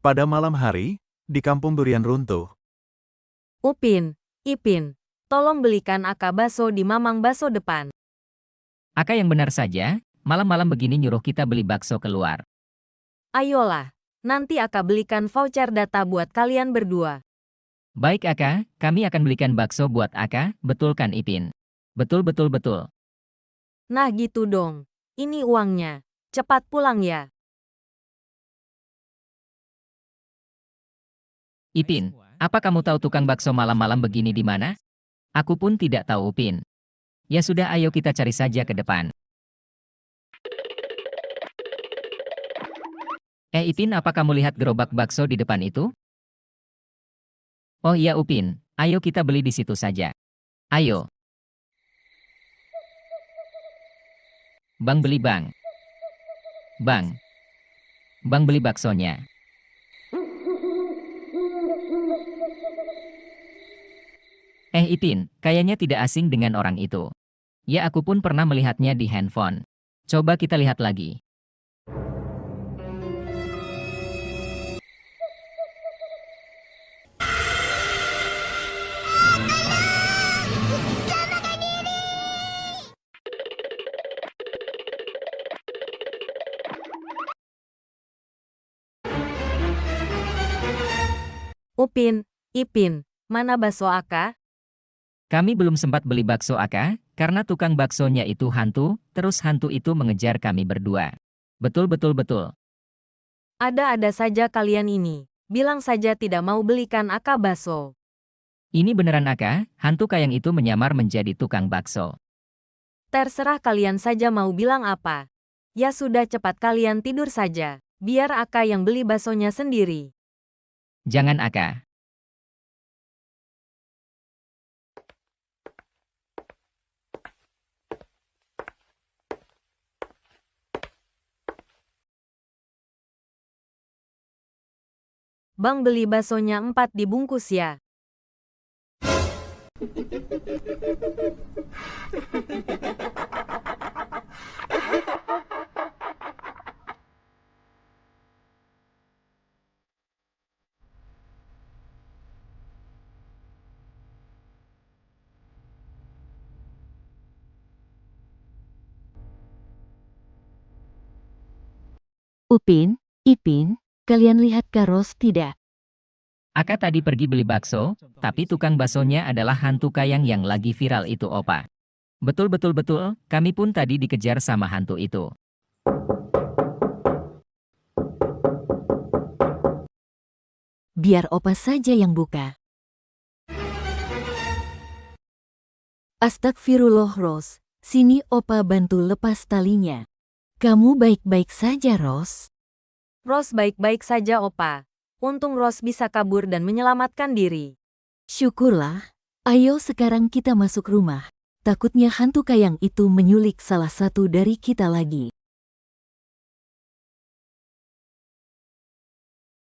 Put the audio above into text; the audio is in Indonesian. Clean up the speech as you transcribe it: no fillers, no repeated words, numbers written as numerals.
Pada malam hari, di kampung durian runtuh, Upin, Ipin, tolong belikan Aka bakso di Mamang Bakso depan. Aka yang benar saja, malam-malam begini nyuruh kita beli bakso keluar. Ayolah, nanti Aka belikan voucher data buat kalian berdua. Baik Aka, kami akan belikan bakso buat Aka, betul kan Ipin? Betul betul betul. Nah gitu dong, ini uangnya. Cepat pulang ya. Ipin, apa kamu tahu tukang bakso malam-malam begini di mana? Aku pun tidak tahu Upin. Ya sudah ayo kita cari saja ke depan. Ipin apa kamu lihat gerobak bakso di depan itu? Oh iya Upin, ayo kita beli di situ saja. Ayo. Bang beli bang. Bang. Bang beli baksonya. Ipin, kayaknya tidak asing dengan orang itu. Ya aku pun pernah melihatnya di handphone. Coba kita lihat lagi. Upin, Ipin, mana bakso Aka? Kami belum sempat beli bakso Aka, karena tukang baksonya itu hantu, terus hantu itu mengejar kami berdua. Betul betul betul. Ada-ada saja kalian ini. Bilang saja tidak mau belikan Aka bakso. Ini beneran Aka, hantu kayang itu menyamar menjadi tukang bakso. Terserah kalian saja mau bilang apa. Ya sudah cepat kalian tidur saja. Biar Aka yang beli baksonya sendiri. Jangan Aka. Bang beli baksonya 4 dibungkus ya. Upin, Ipin, kalian lihat Karos tidak? Aka tadi pergi beli bakso, tapi tukang baksonya adalah hantu kayang yang lagi viral itu opa. Betul betul betul, kami pun tadi dikejar sama hantu itu. Biar Opa saja yang buka. Astagfirullah Ros, sini Opa bantu lepas talinya. Kamu baik-baik saja Ros? Ros baik-baik saja opa. Untung Ros bisa kabur dan menyelamatkan diri. Syukurlah. Ayo sekarang kita masuk rumah. Takutnya hantu kayang itu menyulik salah satu dari kita lagi.